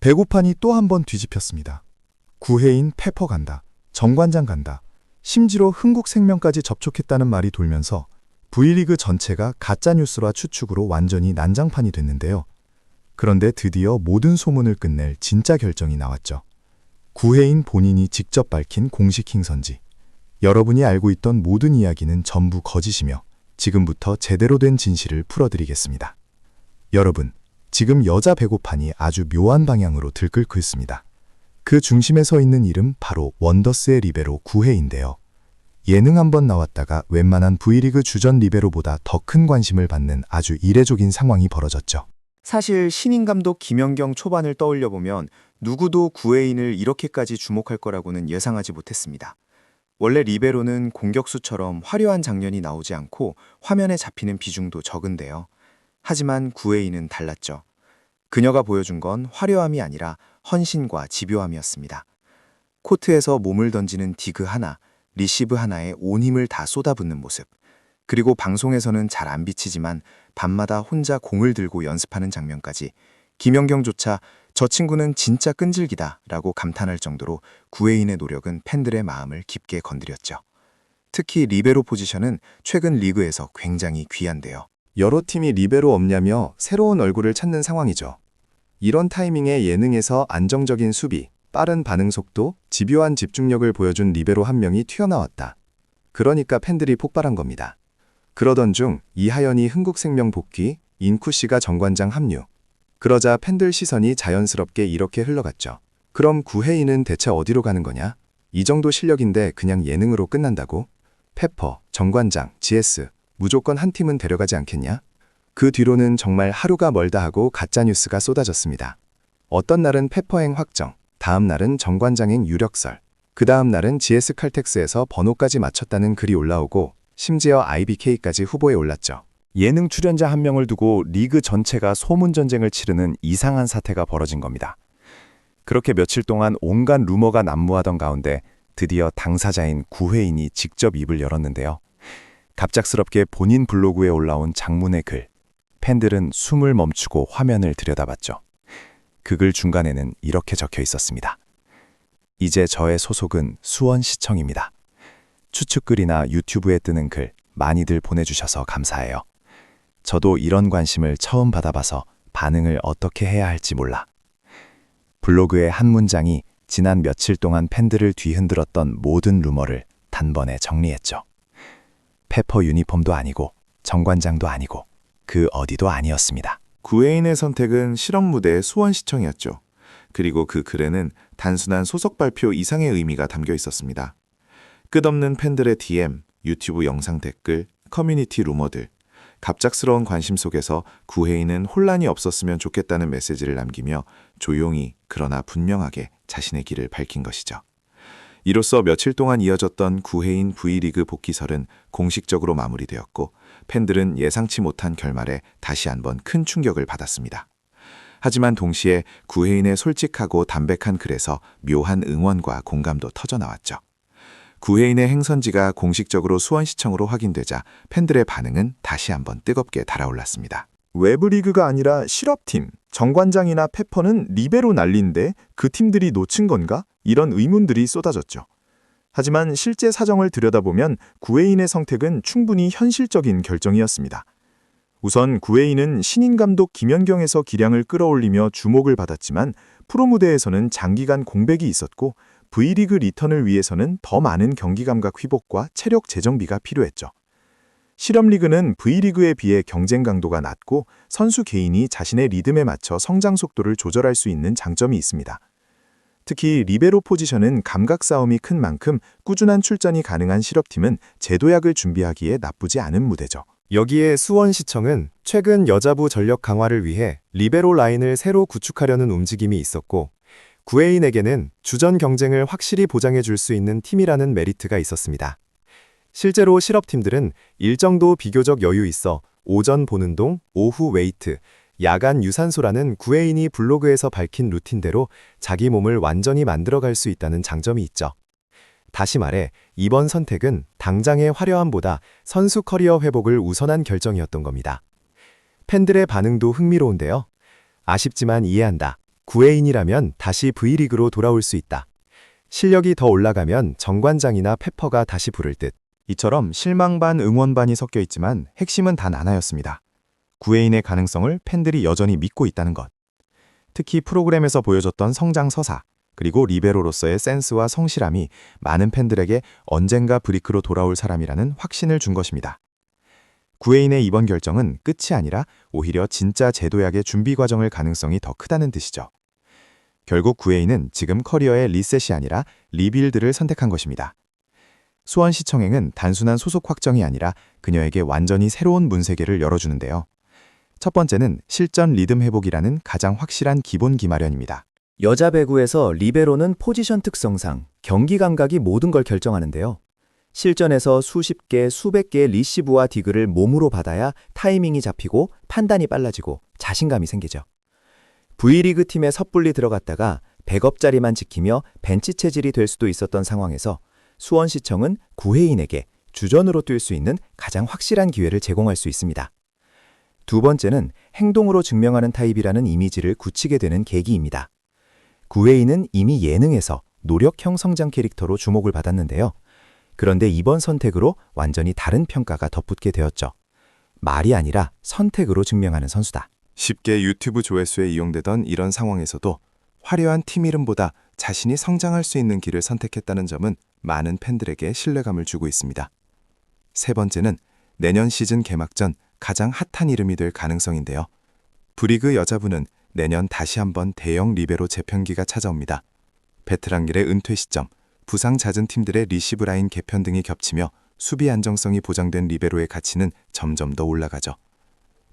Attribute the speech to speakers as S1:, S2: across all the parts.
S1: 배고판이 또 한 번 뒤집혔습니다. 구회인 페퍼 간다, 정관장 간다, 심지어 흥국생명까지 접촉했다는 말이 돌면서 V리그 전체가 가짜뉴스라 추측으로 완전히 난장판이 됐는데요. 그런데 드디어 모든 소문을 끝낼 진짜 결정이 나왔죠. 구회인 본인이 직접 밝힌 공식 행선지. 여러분이 알고 있던 모든 이야기는 전부 거짓이며 지금부터 제대로 된 진실을 풀어드리겠습니다. 여러분, 지금 여자 배고판이 아주 묘한 방향으로 들끓고 있습니다. 그 중심에 서 있는 이름 바로 원더스의 리베로 구회인데요. 예능 한번 나왔다가 웬만한 V리그 주전 리베로보다 더 큰 관심을 받는 아주 이례적인 상황이 벌어졌죠.
S2: 사실 신인 감독 김연경 초반을 떠올려보면 누구도 구회인을 이렇게까지 주목할 거라고는 예상하지 못했습니다. 원래 리베로는 공격수처럼 화려한 장면이 나오지 않고 화면에 잡히는 비중도 적은데요. 하지만 구회인은 달랐죠. 그녀가 보여준 건 화려함이 아니라 헌신과 집요함이었습니다. 코트에서 몸을 던지는 디그 하나, 리시브 하나에 온 힘을 다 쏟아붓는 모습. 그리고 방송에서는 잘 안 비치지만 밤마다 혼자 공을 들고 연습하는 장면까지 김연경조차 저 친구는 진짜 끈질기다 라고 감탄할 정도로 구회인의 노력은 팬들의 마음을 깊게 건드렸죠. 특히 리베로 포지션은 최근 리그에서 굉장히 귀한데요.
S3: 여러 팀이 리베로 없냐며 새로운 얼굴을 찾는 상황이죠. 이런 타이밍에 예능에서 안정적인 수비, 빠른 반응 속도, 집요한 집중력을 보여준 리베로 한 명이 튀어나왔다. 그러니까 팬들이 폭발한 겁니다. 그러던 중 이하연이 흥국생명 복귀, 인쿠씨가 정관장 합류. 그러자 팬들 시선이 자연스럽게 이렇게 흘러갔죠. 그럼 구회인은 대체 어디로 가는 거냐? 이 정도 실력인데 그냥 예능으로 끝난다고? 페퍼, 정관장, GS, 무조건 한 팀은 데려가지 않겠냐? 그 뒤로는 정말 하루가 멀다 하고 가짜뉴스가 쏟아졌습니다. 어떤 날은 페퍼행 확정, 다음 날은 정관장행 유력설, 그 다음 날은 GS 칼텍스에서 번호까지 맞췄다는 글이 올라오고 심지어 IBK까지 후보에 올랐죠.
S4: 예능 출연자 한 명을 두고 리그 전체가 소문 전쟁을 치르는 이상한 사태가 벌어진 겁니다. 그렇게 며칠 동안 온갖 루머가 난무하던 가운데 드디어 당사자인 구회인이 직접 입을 열었는데요. 갑작스럽게 본인 블로그에 올라온 장문의 글. 팬들은 숨을 멈추고 화면을 들여다봤죠. 그 글 중간에는 이렇게 적혀 있었습니다. 이제 저의 소속은 수원시청입니다. 추측글이나 유튜브에 뜨는 글 많이들 보내주셔서 감사해요. 저도 이런 관심을 처음 받아봐서 반응을 어떻게 해야 할지 몰라. 블로그의 한 문장이 지난 며칠 동안 팬들을 뒤흔들었던 모든 루머를 단번에 정리했죠. 페퍼 유니폼도 아니고 정관장도 아니고 그 어디도 아니었습니다.
S5: 구회인의 선택은 실험 무대의 수원시청이었죠. 그리고 그 글에는 단순한 소속 발표 이상의 의미가 담겨 있었습니다. 끝없는 팬들의 DM, 유튜브 영상 댓글, 커뮤니티 루머들, 갑작스러운 관심 속에서 구회인은 혼란이 없었으면 좋겠다는 메시지를 남기며 조용히 그러나 분명하게 자신의 길을 밝힌 것이죠. 이로써 며칠 동안 이어졌던 구회인 V리그 복귀설은 공식적으로 마무리되었고 팬들은 예상치 못한 결말에 다시 한번 큰 충격을 받았습니다. 하지만 동시에 구회인의 솔직하고 담백한 글에서 묘한 응원과 공감도 터져나왔죠. 구회인의 행선지가 공식적으로 수원시청으로 확인되자 팬들의 반응은 다시 한번 뜨겁게 달아올랐습니다.
S1: 외부리그가 아니라 실업팀, 정관장이나 페퍼는 리베로 난리인데 그 팀들이 놓친 건가? 이런 의문들이 쏟아졌죠. 하지만 실제 사정을 들여다보면 구회인의 선택은 충분히 현실적인 결정이었습니다. 우선 구회인은 신인 감독 김연경에서 기량을 끌어올리며 주목을 받았지만 프로 무대에서는 장기간 공백이 있었고 V리그 리턴을 위해서는 더 많은 경기감각 회복과 체력 재정비가 필요했죠. 실업리그는 V리그에 비해 경쟁 강도가 낮고 선수 개인이 자신의 리듬에 맞춰 성장 속도를 조절할 수 있는 장점이 있습니다. 특히 리베로 포지션은 감각 싸움이 큰 만큼 꾸준한 출전이 가능한 실업팀은 재도약을 준비하기에 나쁘지 않은 무대죠.
S6: 여기에 수원시청은 최근 여자부 전력 강화를 위해 리베로 라인을 새로 구축하려는 움직임이 있었고 구회인에게는 주전 경쟁을 확실히 보장해 줄 수 있는 팀이라는 메리트가 있었습니다. 실제로 실업팀들은 일정도 비교적 여유 있어 오전 보는동, 오후 웨이트, 야간 유산소라는 구회인이 블로그에서 밝힌 루틴대로 자기 몸을 완전히 만들어갈 수 있다는 장점이 있죠. 다시 말해 이번 선택은 당장의 화려함보다 선수 커리어 회복을 우선한 결정이었던 겁니다. 팬들의 반응도 흥미로운데요. 아쉽지만 이해한다. 구회인이라면 다시 V리그로 돌아올 수 있다. 실력이 더 올라가면 정관장이나 페퍼가 다시 부를 듯.
S2: 이처럼 실망 반 응원 반이 섞여 있지만 핵심은 단 하나였습니다. 구회인의 가능성을 팬들이 여전히 믿고 있다는 것. 특히 프로그램에서 보여줬던 성장 서사, 그리고 리베로로서의 센스와 성실함이 많은 팬들에게 언젠가 브리크로 돌아올 사람이라는 확신을 준 것입니다. 구회인의 이번 결정은 끝이 아니라 오히려 진짜 재도약의 준비 과정일 가능성이 더 크다는 뜻이죠. 결국 구회인은 지금 커리어의 리셋이 아니라 리빌드를 선택한 것입니다. 수원시청행은 단순한 소속 확정이 아니라 그녀에게 완전히 새로운 문세계를 열어주는데요. 첫 번째는 실전 리듬 회복이라는 가장 확실한 기본기 마련입니다.
S7: 여자 배구에서 리베로는 포지션 특성상 경기 감각이 모든 걸 결정하는데요. 실전에서 수십 개, 수백 개의 리시브와 디그를 몸으로 받아야 타이밍이 잡히고 판단이 빨라지고 자신감이 생기죠. V리그 팀에 섣불리 들어갔다가 백업 자리만 지키며 벤치 체질이 될 수도 있었던 상황에서 수원시청은 구회인에게 주전으로 뛸 수 있는 가장 확실한 기회를 제공할 수 있습니다. 두 번째는 행동으로 증명하는 타입이라는 이미지를 굳히게 되는 계기입니다. 구회인은 이미 예능에서 노력형 성장 캐릭터로 주목을 받았는데요. 그런데 이번 선택으로 완전히 다른 평가가 덧붙게 되었죠. 말이 아니라 선택으로 증명하는 선수다.
S5: 쉽게 유튜브 조회수에 이용되던 이런 상황에서도 화려한 팀 이름보다 자신이 성장할 수 있는 길을 선택했다는 점은 많은 팬들에게 신뢰감을 주고 있습니다. 세 번째는 내년 시즌 개막 전 가장 핫한 이름이 될 가능성인데요. V리그 여자부는 내년 다시 한번 대형 리베로 재편기가 찾아옵니다. 베테랑길의 은퇴 시점, 부상 잦은 팀들의 리시브 라인 개편 등이 겹치며 수비 안정성이 보장된 리베로의 가치는 점점 더 올라가죠.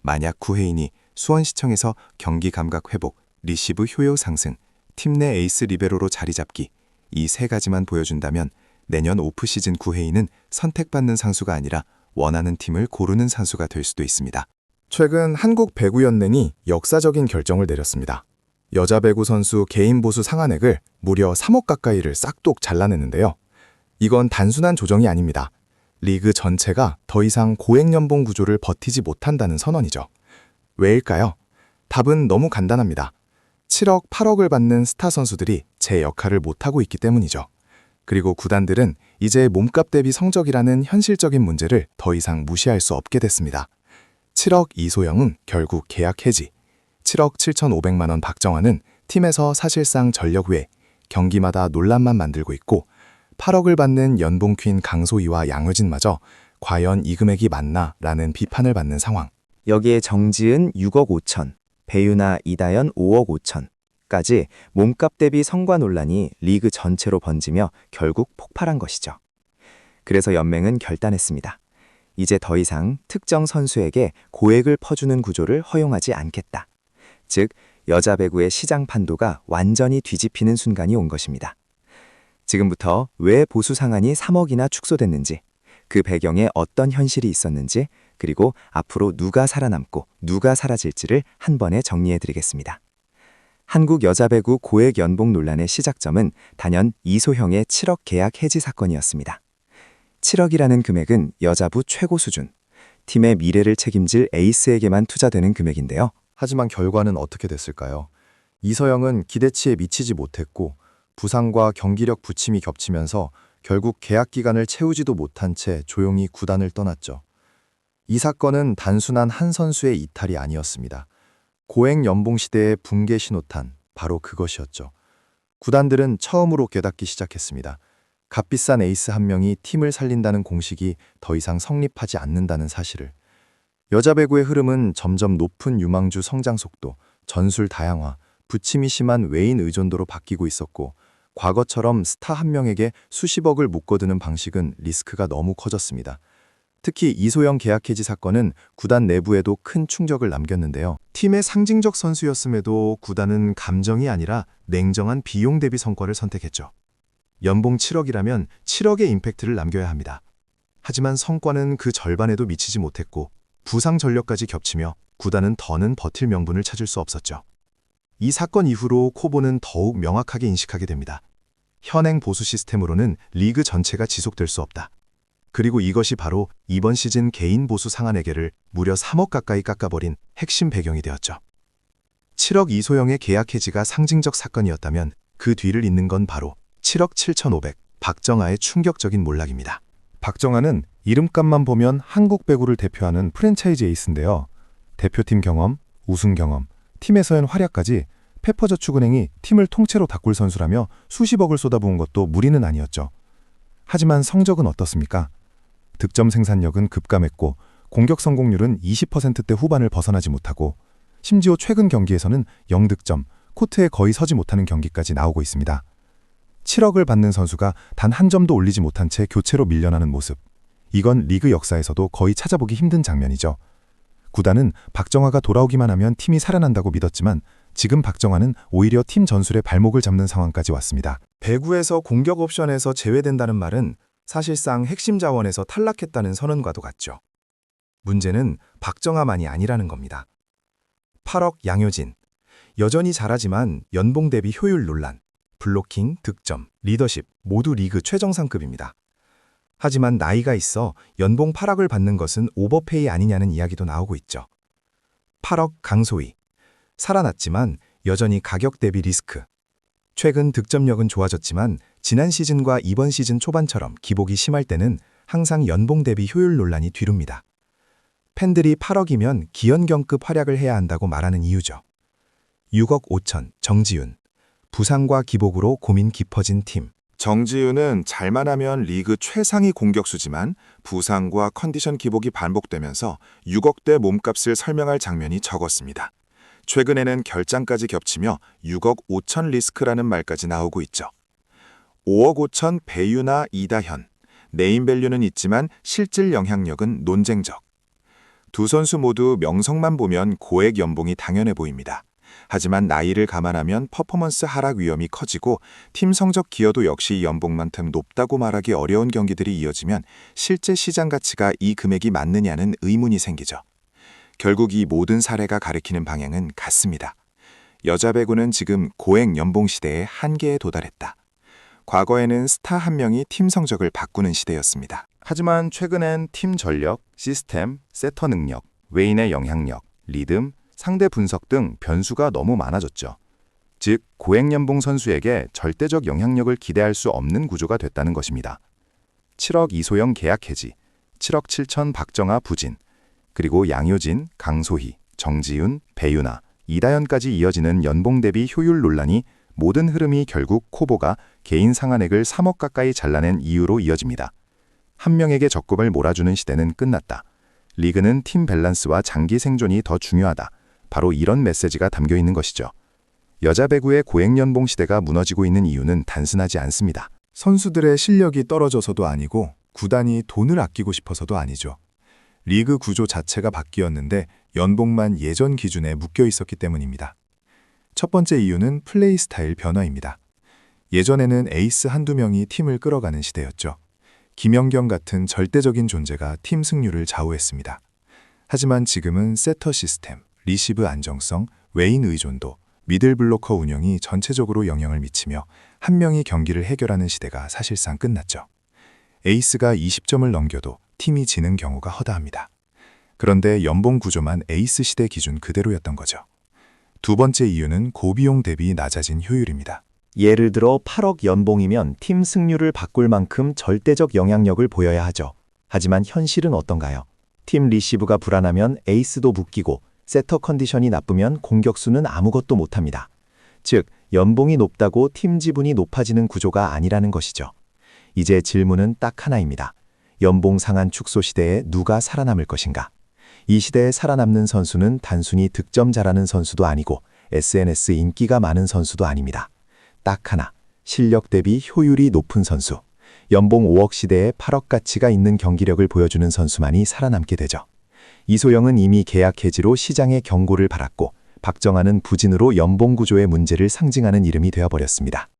S5: 만약 구회인이 수원시청에서 경기 감각 회복, 리시브 효율 상승, 팀 내 에이스 리베로로 자리 잡기, 이 세 가지만 보여준다면 내년 오프시즌 구회인은 선택받는 선수가 아니라 원하는 팀을 고르는 선수가 될 수도 있습니다.
S1: 최근 한국배구연맹이 역사적인 결정을 내렸습니다. 여자 배구 선수 개인 보수 상한액을 무려 3억 가까이를 싹둑 잘라냈는데요. 이건 단순한 조정이 아닙니다. 리그 전체가 더 이상 고액 연봉 구조를 버티지 못한다는 선언이죠. 왜일까요? 답은 너무 간단합니다. 7억, 8억을 받는 스타 선수들이 제 역할을 못하고 있기 때문이죠. 그리고 구단들은 이제 몸값 대비 성적이라는 현실적인 문제를 더 이상 무시할 수 없게 됐습니다. 7억 이소영은 결국 계약 해지, 7억 7,500만 원 박정환은 팀에서 사실상 전력 외, 경기마다 논란만 만들고 있고 8억을 받는 연봉 퀸 강소희와 양효진마저 과연 이 금액이 맞나? 라는 비판을 받는 상황.
S7: 여기에 정지은 6억 5천, 배유나 이다연 5억 5천까지 몸값 대비 성과 논란이 리그 전체로 번지며 결국 폭발한 것이죠. 그래서 연맹은 결단했습니다. 이제 더 이상 특정 선수에게 고액을 퍼주는 구조를 허용하지 않겠다. 즉, 여자 배구의 시장 판도가 완전히 뒤집히는 순간이 온 것입니다. 지금부터 왜 보수 상한이 3억이나 축소됐는지, 그 배경에 어떤 현실이 있었는지, 그리고 앞으로 누가 살아남고 누가 사라질지를 한 번에 정리해드리겠습니다. 한국 여자 배구 고액 연봉 논란의 시작점은 단연 이소형의 7억 계약 해지 사건이었습니다. 7억이라는 금액은 여자부 최고 수준, 팀의 미래를 책임질 에이스에게만 투자되는 금액인데요.
S6: 하지만 결과는 어떻게 됐을까요? 이서영은 기대치에 미치지 못했고 부상과 경기력 부침이 겹치면서 결국 계약 기간을 채우지도 못한 채 조용히 구단을 떠났죠. 이 사건은 단순한 한 선수의 이탈이 아니었습니다. 고액 연봉 시대의 붕괴 신호탄, 바로 그것이었죠. 구단들은 처음으로 깨닫기 시작했습니다. 값비싼 에이스 한 명이 팀을 살린다는 공식이 더 이상 성립하지 않는다는 사실을. 여자 배구의 흐름은 점점 높은 유망주 성장 속도, 전술 다양화, 부침이 심한 외인 의존도로 바뀌고 있었고 과거처럼 스타 한 명에게 수십억을 묶어두는 방식은 리스크가 너무 커졌습니다. 특히 이소영 계약 해지 사건은 구단 내부에도 큰 충격을 남겼는데요.
S1: 팀의 상징적 선수였음에도 구단은 감정이 아니라 냉정한 비용 대비 성과를 선택했죠. 연봉 7억이라면 7억의 임팩트를 남겨야 합니다. 하지만 성과는 그 절반에도 미치지 못했고 부상 전력까지 겹치며 구단은 더는 버틸 명분을 찾을 수 없었죠. 이 사건 이후로 코보는 더욱 명확하게 인식하게 됩니다. 현행 보수 시스템으로는 리그 전체가 지속될 수 없다. 그리고 이것이 바로 이번 시즌 개인 보수 상한액을 무려 3억 가까이 깎아버린 핵심 배경이 되었죠.
S3: 7억 이소영의 계약 해지가 상징적 사건이었다면 그 뒤를 잇는 건 바로 7억 7,500 박정아의 충격적인 몰락입니다.
S4: 박정아는 이름값만 보면 한국 배구를 대표하는 프랜차이즈 에이스인데요. 대표팀 경험, 우승 경험, 팀에서의 활약까지 페퍼저축은행이 팀을 통째로 바꿀 선수라며 수십억을 쏟아부은 것도 무리는 아니었죠. 하지만 성적은 어떻습니까? 득점 생산력은 급감했고 공격 성공률은 20%대 후반을 벗어나지 못하고 심지어 최근 경기에서는 0득점, 코트에 거의 서지 못하는 경기까지 나오고 있습니다. 7억을 받는 선수가 단 한 점도 올리지 못한 채 교체로 밀려나는 모습. 이건 리그 역사에서도 거의 찾아보기 힘든 장면이죠. 구단은 박정아가 돌아오기만 하면 팀이 살아난다고 믿었지만 지금 박정아는 오히려 팀 전술의 발목을 잡는 상황까지 왔습니다.
S3: 배구에서 공격 옵션에서 제외된다는 말은 사실상 핵심 자원에서 탈락했다는 선언과도 같죠. 문제는 박정아만이 아니라는 겁니다. 8억 양효진. 여전히 잘하지만 연봉 대비 효율 논란, 블로킹, 득점, 리더십 모두 리그 최정상급입니다. 하지만 나이가 있어 연봉 8억을 받는 것은 오버페이 아니냐는 이야기도 나오고 있죠. 8억 강소희. 살아났지만 여전히 가격 대비 리스크. 최근 득점력은 좋아졌지만 지난 시즌과 이번 시즌 초반처럼 기복이 심할 때는 항상 연봉 대비 효율 논란이 뒤룹니다. 팬들이 8억이면 기현경급 활약을 해야 한다고 말하는 이유죠. 6억 5천 정지윤. 부상과 기복으로 고민 깊어진 팀.
S5: 정지윤은 잘만 하면 리그 최상위 공격수지만 부상과 컨디션 기복이 반복되면서 6억대 몸값을 설명할 장면이 적었습니다. 최근에는 결장까지 겹치며 6억 5천 리스크라는 말까지 나오고 있죠. 5억 5천 배유나 이다현. 네임밸류는 있지만 실질 영향력은 논쟁적. 두 선수 모두 명성만 보면 고액 연봉이 당연해 보입니다. 하지만 나이를 감안하면 퍼포먼스 하락 위험이 커지고 팀 성적 기여도 역시 연봉만큼 높다고 말하기 어려운 경기들이 이어지면 실제 시장 가치가 이 금액이 맞느냐는 의문이 생기죠. 결국 이 모든 사례가 가리키는 방향은 같습니다. 여자 배구는 지금 고액 연봉 시대의 한계에 도달했다. 과거에는 스타 한 명이 팀 성적을 바꾸는 시대였습니다.
S4: 하지만 최근엔 팀 전력, 시스템, 세터 능력, 외인의 영향력, 리듬, 상대 분석 등 변수가 너무 많아졌죠. 즉, 고액 연봉 선수에게 절대적 영향력을 기대할 수 없는 구조가 됐다는 것입니다. 7억 이소영 계약 해지, 7억 7천 박정아 부진, 그리고 양효진, 강소희, 정지윤, 배유나, 이다현까지 이어지는 연봉 대비 효율 논란이 모든 흐름이 결국 코보가 개인 상한액을 3억 가까이 잘라낸 이유로 이어집니다. 한 명에게 적금을 몰아주는 시대는 끝났다. 리그는 팀 밸런스와 장기 생존이 더 중요하다. 바로 이런 메시지가 담겨 있는 것이죠. 여자 배구의 고액 연봉 시대가 무너지고 있는 이유는 단순하지 않습니다.
S3: 선수들의 실력이 떨어져서도 아니고 구단이 돈을 아끼고 싶어서도 아니죠. 리그 구조 자체가 바뀌었는데 연봉만 예전 기준에 묶여 있었기 때문입니다. 첫 번째 이유는 플레이 스타일 변화입니다. 예전에는 에이스 한두 명이 팀을 끌어가는 시대였죠. 김연경 같은 절대적인 존재가 팀 승률을 좌우했습니다. 하지만 지금은 세터 시스템, 리시브 안정성, 외인 의존도, 미들 블로커 운영이 전체적으로 영향을 미치며 한 명이 경기를 해결하는 시대가 사실상 끝났죠. 에이스가 20점을 넘겨도 팀이 지는 경우가 허다합니다. 그런데 연봉 구조만 에이스 시대 기준 그대로였던 거죠. 두 번째 이유는 고비용 대비 낮아진 효율입니다.
S7: 예를 들어 8억 연봉이면 팀 승률을 바꿀 만큼 절대적 영향력을 보여야 하죠. 하지만 현실은 어떤가요? 팀 리시브가 불안하면 에이스도 묶이고 세터 컨디션이 나쁘면 공격수는 아무것도 못합니다. 즉, 연봉이 높다고 팀 지분이 높아지는 구조가 아니라는 것이죠. 이제 질문은 딱 하나입니다. 연봉 상한 축소 시대에 누가 살아남을 것인가? 이 시대에 살아남는 선수는 단순히 득점 잘하는 선수도 아니고 SNS 인기가 많은 선수도 아닙니다. 딱 하나, 실력 대비 효율이 높은 선수. 연봉 5억 시대에 8억 가치가 있는 경기력을 보여주는 선수만이 살아남게 되죠. 이소영은 이미 계약 해지로 시장의 경고를 받았고 박정아는 부진으로 연봉 구조의 문제를 상징하는 이름이 되어버렸습니다.